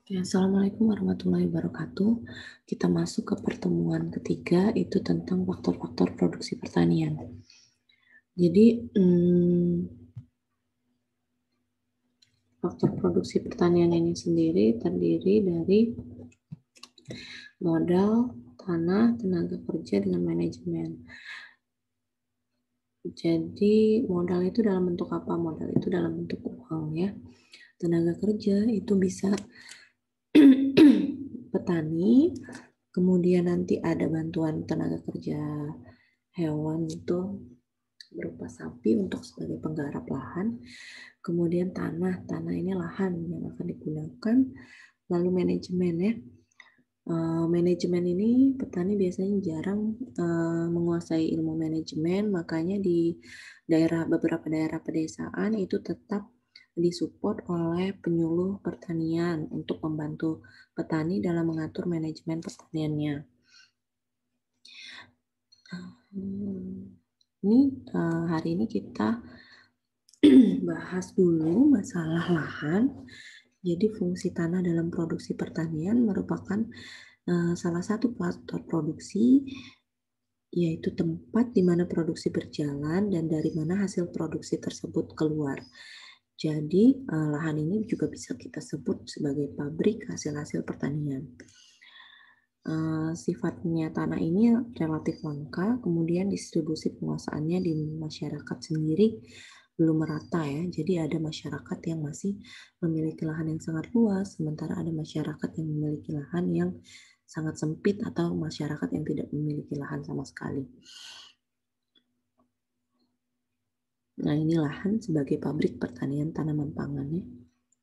Ya, Assalamualaikum warahmatullahi wabarakatuh. Kita masuk ke pertemuan ketiga, itu tentang faktor-faktor produksi pertanian. Jadi, faktor produksi pertanian ini sendiri terdiri dari modal, tanah, tenaga kerja, dengan manajemen. Jadi, modal itu dalam bentuk apa? Modal itu dalam bentuk uang ya. Tenaga kerja itu bisa petani, kemudian nanti ada bantuan tenaga kerja hewan itu berupa sapi untuk sebagai penggarap lahan, kemudian tanah ini lahan yang akan digunakan, lalu manajemen ya. Manajemen ini petani biasanya jarang menguasai ilmu manajemen, makanya di beberapa daerah pedesaan itu tetap disupport oleh penyuluh pertanian untuk membantu petani dalam mengatur manajemen pertaniannya. Hari ini kita bahas dulu masalah lahan. Jadi fungsi tanah dalam produksi pertanian merupakan salah satu faktor produksi, yaitu tempat di mana produksi berjalan dan dari mana hasil produksi tersebut keluar. Jadi lahan ini juga bisa kita sebut sebagai pabrik hasil-hasil pertanian. Sifatnya tanah ini relatif langka, kemudian distribusi penguasaannya di masyarakat sendiri belum merata ya. Jadi ada masyarakat yang masih memiliki lahan yang sangat luas, sementara ada masyarakat yang memiliki lahan yang sangat sempit atau masyarakat yang tidak memiliki lahan sama sekali. Nah, ini lahan sebagai pabrik pertanian tanaman pangan ya,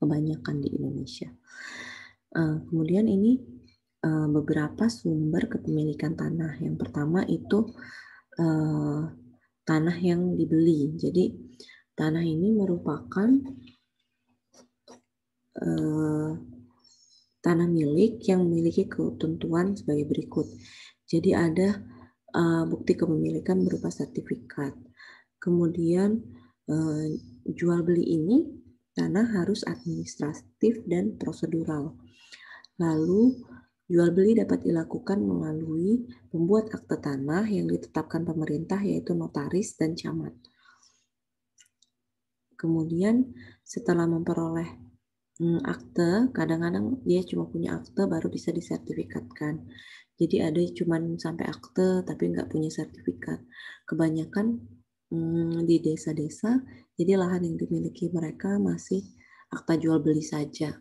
kebanyakan di Indonesia. Kemudian ini beberapa sumber kepemilikan tanah. Yang pertama itu tanah yang dibeli. Jadi tanah ini merupakan tanah milik yang memiliki ketentuan sebagai berikut. Jadi ada bukti kepemilikan berupa sertifikat. Kemudian jual beli ini tanah harus administratif dan prosedural. Lalu jual beli dapat dilakukan melalui pembuat akte tanah yang ditetapkan pemerintah, yaitu notaris dan camat. Kemudian setelah memperoleh akte, kadang-kadang dia cuma punya akte baru bisa disertifikatkan. Jadi ada cuma sampai akte tapi nggak punya sertifikat. Kebanyakan di desa-desa, jadi lahan yang dimiliki mereka masih akta jual beli saja.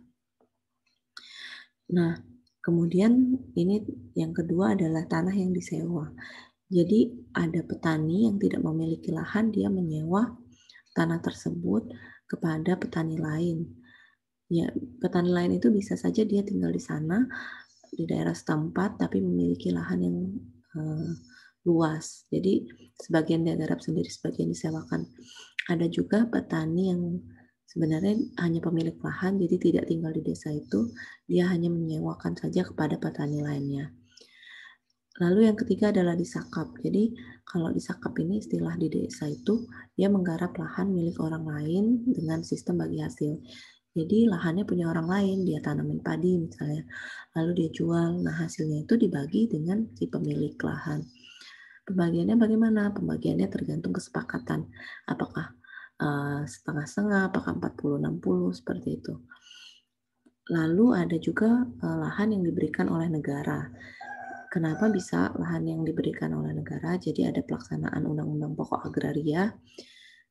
Nah, kemudian ini yang kedua adalah tanah yang disewa. Jadi ada petani yang tidak memiliki lahan, dia menyewa tanah tersebut kepada petani lain. Ya, petani lain itu bisa saja dia tinggal di sana, di daerah setempat, tapi memiliki lahan yang luas. Jadi sebagian dia garap sendiri, sebagian disewakan. Ada juga petani yang sebenarnya hanya pemilik lahan, jadi tidak tinggal di desa itu, dia hanya menyewakan saja kepada petani lainnya. Lalu yang ketiga adalah disakap. Jadi kalau disakap ini istilah di desa itu, dia menggarap lahan milik orang lain dengan sistem bagi hasil. Jadi lahannya punya orang lain, dia tanamin padi misalnya, lalu dia jual. Nah hasilnya itu dibagi dengan si pemilik lahan. Pembagiannya bagaimana? Pembagiannya tergantung kesepakatan. Apakah setengah-setengah, apakah 40-60, seperti itu. Lalu ada juga lahan yang diberikan oleh negara. Kenapa bisa lahan yang diberikan oleh negara? Jadi ada pelaksanaan Undang-Undang Pokok Agraria.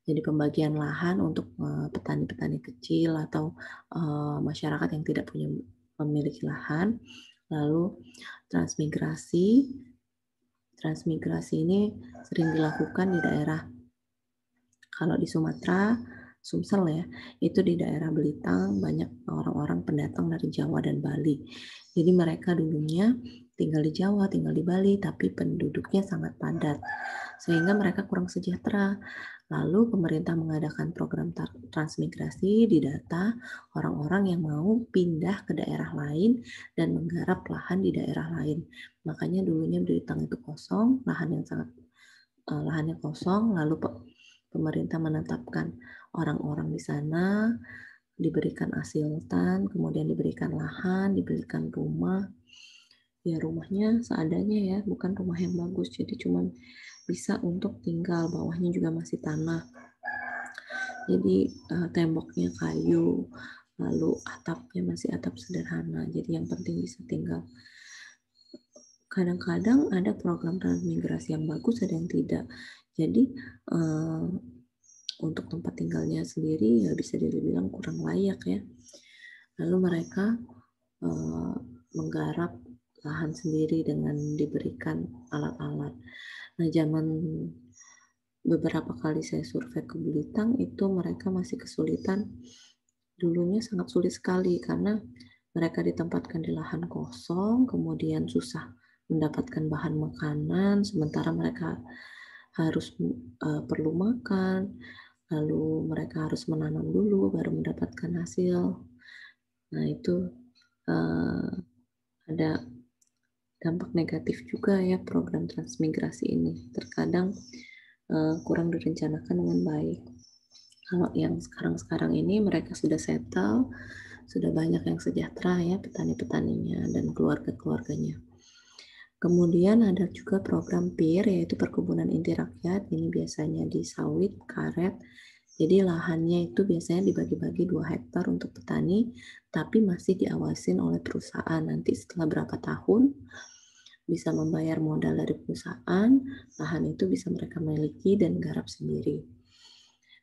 Jadi pembagian lahan untuk petani-petani kecil atau masyarakat yang tidak punya memiliki lahan. Lalu transmigrasi. Transmigrasi ini sering dilakukan di daerah, kalau di Sumatera, Sumsel ya, itu di daerah Belitang banyak orang-orang pendatang dari Jawa dan Bali. Jadi mereka dulunya tinggal di Jawa, tinggal di Bali, tapi penduduknya sangat padat, sehingga mereka kurang sejahtera. Lalu pemerintah mengadakan program transmigrasi, didata orang-orang yang mau pindah ke daerah lain dan menggarap lahan di daerah lain. Makanya dulunya Belitang itu kosong, lahannya kosong, lalu pemerintah menetapkan orang-orang di sana, diberikan asiltan, kemudian diberikan lahan, diberikan rumah. Ya rumahnya seadanya ya, bukan rumah yang bagus, jadi cuman bisa untuk tinggal, bawahnya juga masih tanah. Jadi temboknya kayu, lalu atapnya masih atap sederhana, jadi yang penting bisa tinggal. Kadang-kadang ada program transmigrasi yang bagus, ada yang tidak. Jadi untuk tempat tinggalnya sendiri ya bisa dibilang kurang layak ya. Lalu mereka menggarap lahan sendiri dengan diberikan alat-alat. Nah, beberapa kali saya survei ke Belitang itu mereka masih kesulitan. Dulunya sangat sulit sekali karena mereka ditempatkan di lahan kosong, kemudian susah mendapatkan bahan makanan, sementara mereka harus perlu makan, lalu mereka harus menanam dulu baru mendapatkan hasil. Nah, itu ada dampak negatif juga ya program transmigrasi ini. Terkadang kurang direncanakan dengan baik. Kalau yang sekarang-sekarang ini mereka sudah settle, sudah banyak yang sejahtera ya petani-petaninya dan keluarga-keluarganya. Kemudian ada juga program PIR yaitu perkebunan inti rakyat. Ini biasanya di sawit, karet. Jadi lahannya itu biasanya dibagi-bagi 2 hektar untuk petani, tapi masih diawasin oleh perusahaan. Nanti setelah berapa tahun bisa membayar modal dari perusahaan, lahan itu bisa mereka miliki dan garap sendiri.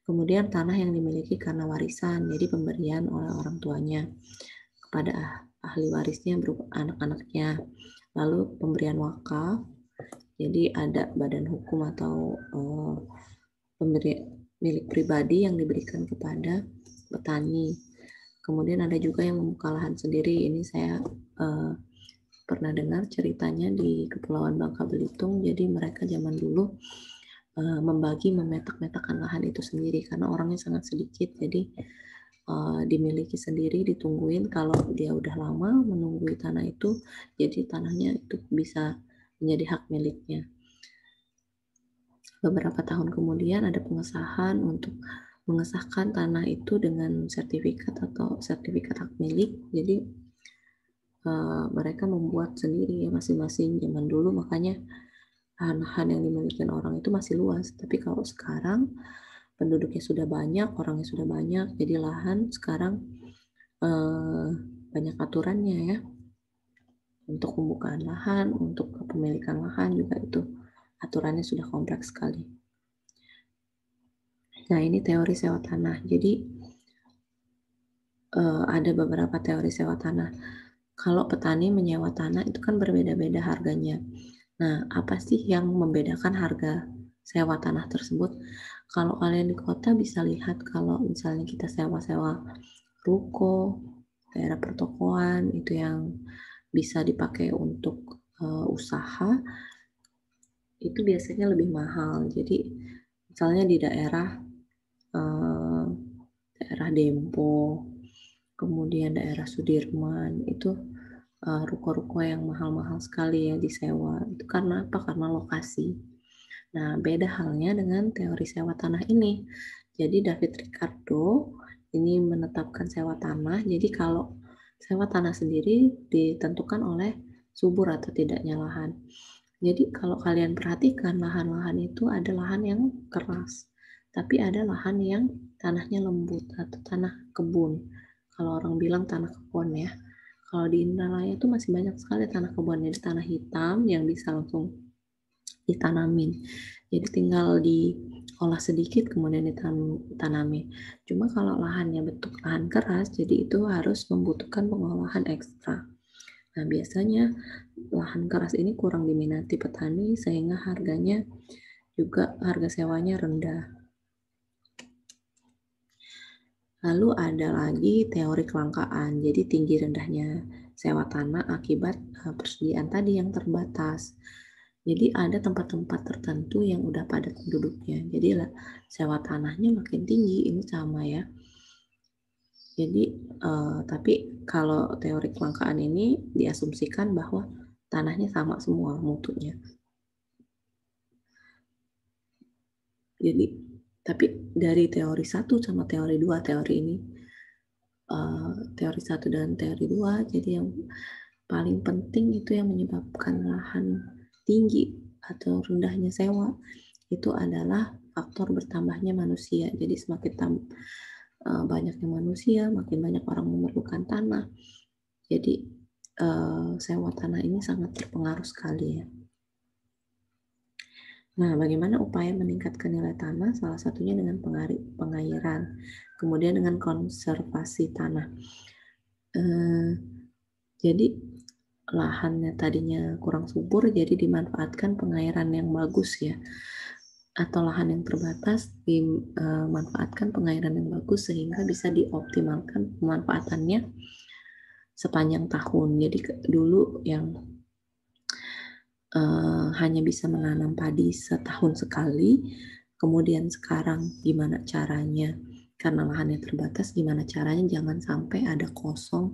Kemudian tanah yang dimiliki karena warisan, jadi pemberian oleh orang tuanya kepada ahli warisnya berupa anak-anaknya. Lalu pemberian wakaf, jadi ada badan hukum atau pemberi milik pribadi yang diberikan kepada petani. Kemudian ada juga yang membuka lahan sendiri. Ini saya pernah dengar ceritanya di Kepulauan Bangka Belitung. Jadi mereka zaman dulu membagi memetak-metakan lahan itu sendiri karena orangnya sangat sedikit. Jadi dimiliki sendiri, ditungguin kalau dia udah lama menunggui tanah itu, jadi tanahnya itu bisa menjadi hak miliknya. Beberapa tahun kemudian ada pengesahan untuk mengesahkan tanah itu dengan sertifikat atau sertifikat hak milik. Jadi mereka membuat sendiri ya masing-masing. Zaman dulu makanya lahan-lahan yang dimiliki orang itu masih luas. Tapi kalau sekarang penduduknya sudah banyak, orangnya sudah banyak, jadi lahan sekarang banyak aturannya ya. Untuk pembukaan lahan, untuk kepemilikan lahan juga itu aturannya sudah kompleks sekali. Nah, ini teori sewa tanah. Jadi ada beberapa teori sewa tanah. Kalau petani menyewa tanah itu kan berbeda-beda harganya. Nah, apa sih yang membedakan harga sewa tanah tersebut? Kalau kalian di kota bisa lihat kalau misalnya kita sewa-sewa ruko, daerah pertokoan itu yang bisa dipakai untuk usaha, itu biasanya lebih mahal. Jadi misalnya di daerah Dempo, kemudian daerah Sudirman, itu ruko-ruko yang mahal-mahal sekali ya disewa. Itu karena apa? Karena lokasi. Nah, beda halnya dengan teori sewa tanah ini. Jadi David Ricardo ini menetapkan sewa tanah. Jadi kalau sewa tanah sendiri ditentukan oleh subur atau tidaknya lahan. Jadi kalau kalian perhatikan lahan-lahan itu ada lahan yang keras, tapi ada lahan yang tanahnya lembut atau tanah kebun. Kalau orang bilang tanah kebun ya. Kalau di Indralaya itu masih banyak sekali tanah kebun, jadi tanah hitam yang bisa langsung ditanamin. Jadi tinggal diolah sedikit kemudian ditanamin. Cuma kalau lahannya bentuk lahan keras, jadi itu harus membutuhkan pengolahan ekstra. Nah, biasanya lahan keras ini kurang diminati petani sehingga harganya juga harga sewanya rendah. Lalu ada lagi teori kelangkaan, jadi tinggi rendahnya sewa tanah akibat persediaan tadi yang terbatas. Jadi ada tempat-tempat tertentu yang udah padat penduduknya, jadi sewa tanahnya makin tinggi, ini sama ya. Jadi tapi kalau teori kelangkaan ini diasumsikan bahwa tanahnya sama semua mutunya. Jadi tapi dari teori 1 sama teori 2 teori ini teori 1 dan teori 2. Jadi yang paling penting itu yang menyebabkan lahan tinggi atau rendahnya sewa itu adalah faktor bertambahnya manusia. Jadi semakin banyaknya manusia, makin banyak orang memerlukan tanah. Jadi sewa tanah ini sangat berpengaruh sekali ya. Nah, bagaimana upaya meningkatkan nilai tanah? Salah satunya dengan pengairan, kemudian dengan konservasi tanah. Jadi lahannya tadinya kurang subur, jadi dimanfaatkan pengairan yang bagus ya, atau lahan yang terbatas dimanfaatkan pengairan yang bagus sehingga bisa dioptimalkan pemanfaatannya sepanjang tahun. Jadi dulu yang hanya bisa menanam padi setahun sekali, kemudian sekarang gimana caranya, karena lahannya terbatas, gimana caranya jangan sampai ada kosong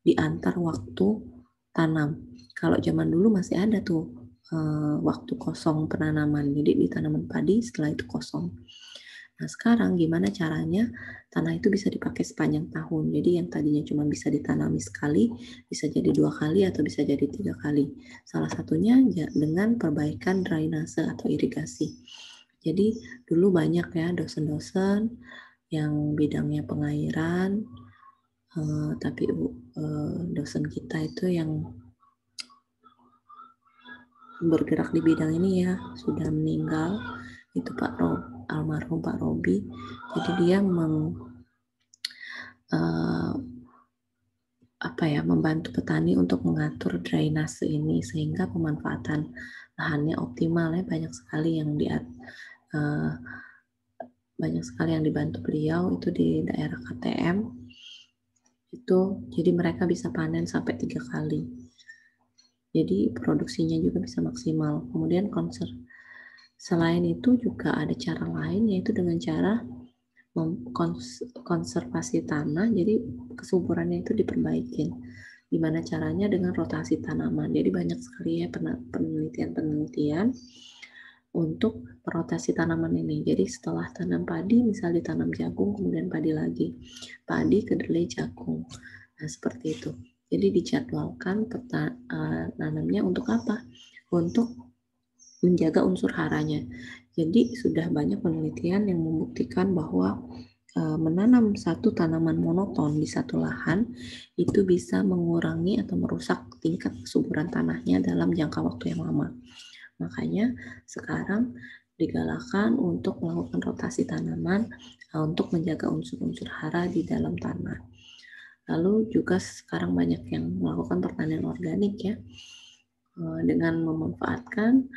di antar waktu tanam. Kalau zaman dulu masih ada tuh waktu kosong penanaman, jadi di tanaman padi setelah itu kosong. Nah sekarang gimana caranya tanah itu bisa dipakai sepanjang tahun, jadi yang tadinya cuma bisa ditanami sekali, bisa jadi 2 kali atau bisa jadi 3 kali. Salah satunya dengan perbaikan drainase atau irigasi. Jadi dulu banyak ya dosen-dosen yang bidangnya pengairan, tapi dosen kita itu yang bergerak di bidang ini ya sudah meninggal, itu almarhum Pak Robi. Jadi dia membantu petani untuk mengatur drainase ini sehingga pemanfaatan lahannya optimal ya. Banyak sekali yang dibantu beliau itu di daerah KTM itu, jadi mereka bisa panen sampai 3 kali. Jadi produksinya juga bisa maksimal. Kemudian selain itu juga ada cara lain, yaitu dengan cara konservasi tanah, jadi kesuburannya itu diperbaikin. Gimana caranya? Dengan rotasi tanaman. Jadi banyak sekali ya penelitian untuk rotasi tanaman ini. Jadi setelah tanam padi, misal ditanam jagung, kemudian padi lagi. Padi, kedelai, jagung. Nah, seperti itu. Jadi dijadwalkan nanamnya untuk apa? Untuk menjaga unsur haranya. Jadi sudah banyak penelitian yang membuktikan bahwa menanam satu tanaman monoton di satu lahan itu bisa mengurangi atau merusak tingkat kesuburan tanahnya dalam jangka waktu yang lama. Makanya sekarang digalakan untuk melakukan rotasi tanaman untuk menjaga unsur-unsur hara di dalam tanah. Lalu juga sekarang banyak yang melakukan pertanian organik ya, dengan memanfaatkan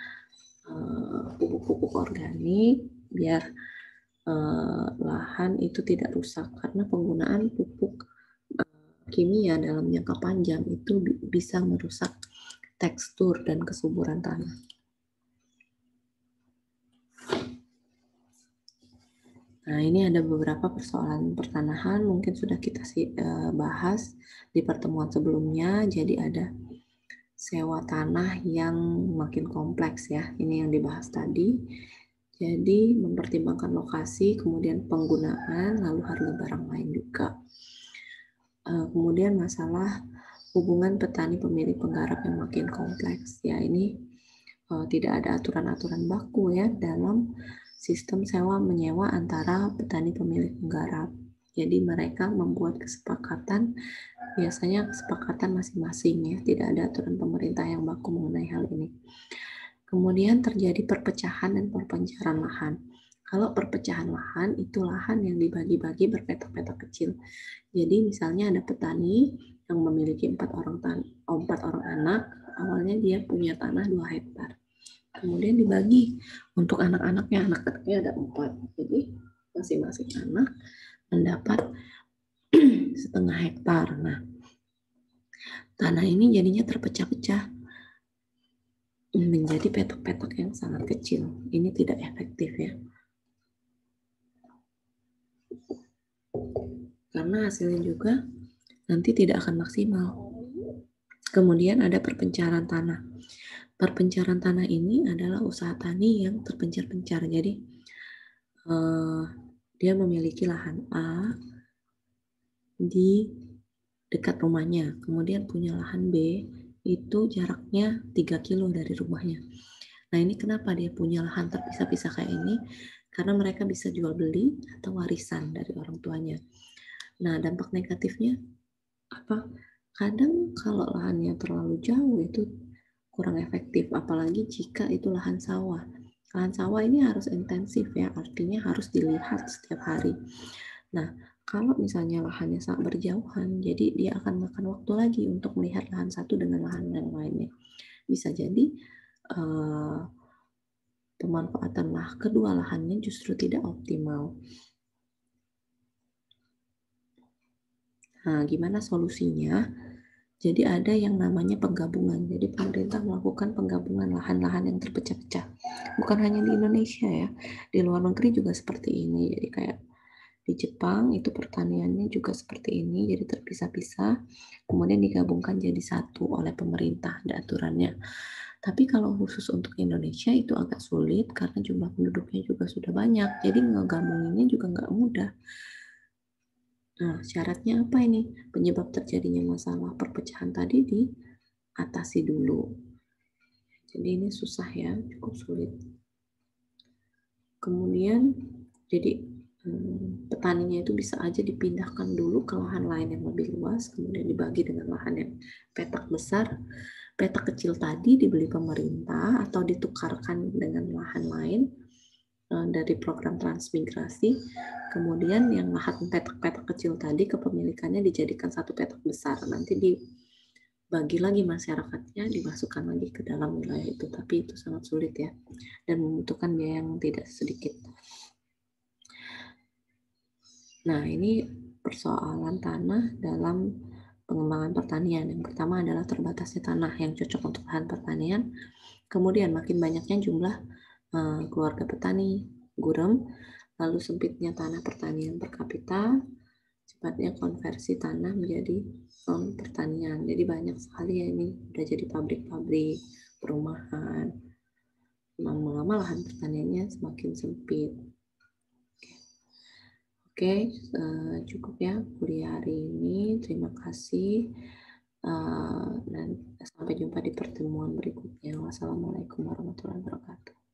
pupuk-pupuk organik biar lahan itu tidak rusak, karena penggunaan pupuk kimia dalam jangka panjang itu bisa merusak tekstur dan kesuburan tanah. Nah, ini ada beberapa persoalan pertanahan mungkin sudah kita bahas di pertemuan sebelumnya. Jadi ada sewa tanah yang makin kompleks ya, ini yang dibahas tadi. Jadi mempertimbangkan lokasi, kemudian penggunaan, lalu harga barang lain juga. Kemudian masalah hubungan petani pemilik penggarap yang makin kompleks ya, ini tidak ada aturan-aturan baku ya dalam sistem sewa menyewa antara petani pemilik penggarap. Jadi mereka membuat kesepakatan, biasanya kesepakatan masing-masing ya, tidak ada aturan pemerintah yang baku mengenai hal ini. Kemudian terjadi perpecahan dan perpencaran lahan. Kalau perpecahan lahan, itu lahan yang dibagi-bagi berpetak-petak kecil. Jadi misalnya ada petani yang memiliki 4 orang anak, awalnya dia punya tanah 2 hektar. Kemudian dibagi untuk anak-anaknya, anak-anaknya ada 4. Jadi masing-masing anak mendapat setengah hektar. Nah, tanah ini jadinya terpecah-pecah menjadi petak-petak yang sangat kecil. Ini tidak efektif ya. Karena hasilnya juga nanti tidak akan maksimal. Kemudian ada perpencaran tanah. Perpencaran tanah ini adalah usaha tani yang terpencar-pencar. Jadi dia memiliki lahan A, di dekat rumahnya, kemudian punya lahan B itu jaraknya 3 kilo dari rumahnya. Nah, ini kenapa dia punya lahan terpisah-pisah kayak ini? Karena mereka bisa jual beli atau warisan dari orang tuanya. Nah, dampak negatifnya apa? Kadang kalau lahannya terlalu jauh itu kurang efektif, apalagi jika itu lahan sawah. Lahan sawah ini harus intensif ya, artinya harus dilihat setiap hari. Nah, kalau misalnya lahannya sangat berjauhan, jadi dia akan makan waktu lagi untuk melihat lahan satu dengan lahan yang lainnya. Bisa jadi pemanfaatan kedua lahannya justru tidak optimal. Nah, gimana solusinya? Jadi ada yang namanya penggabungan. Jadi pemerintah melakukan penggabungan lahan-lahan yang terpecah-pecah. Bukan hanya di Indonesia ya, di luar negeri juga seperti ini. Jadi kayak di Jepang itu pertaniannya juga seperti ini, jadi terpisah-pisah, kemudian digabungkan jadi satu oleh pemerintah, ada aturannya. Tapi kalau khusus untuk Indonesia itu agak sulit karena jumlah penduduknya juga sudah banyak, jadi ngegabunginnya juga nggak mudah. Nah, syaratnya apa ini? Penyebab terjadinya masalah perpecahan tadi diatasi dulu. Jadi ini susah ya, cukup sulit. Kemudian, jadi petaninya itu bisa aja dipindahkan dulu ke lahan lain yang lebih luas, kemudian dibagi dengan lahan yang petak besar. Petak kecil tadi dibeli pemerintah atau ditukarkan dengan lahan lain dari program transmigrasi. Kemudian yang lahan petak-petak kecil tadi kepemilikannya dijadikan satu petak besar. Nanti dibagi lagi masyarakatnya, dimasukkan lagi ke dalam wilayah itu. Tapi itu sangat sulit ya, dan membutuhkan biaya yang tidak sedikit. Nah, ini persoalan tanah dalam pengembangan pertanian. Yang pertama adalah terbatasnya tanah yang cocok untuk lahan pertanian. Kemudian makin banyaknya jumlah keluarga petani gurem, lalu sempitnya tanah pertanian per kapita, cepatnya konversi tanah menjadi non pertanian. Jadi banyak sekali ya ini udah jadi pabrik-pabrik, perumahan. Lama-lama lahan pertaniannya semakin sempit. Oke, cukup ya kuliah hari ini. Terima kasih. Dan sampai jumpa di pertemuan berikutnya. Wassalamualaikum warahmatullahi wabarakatuh.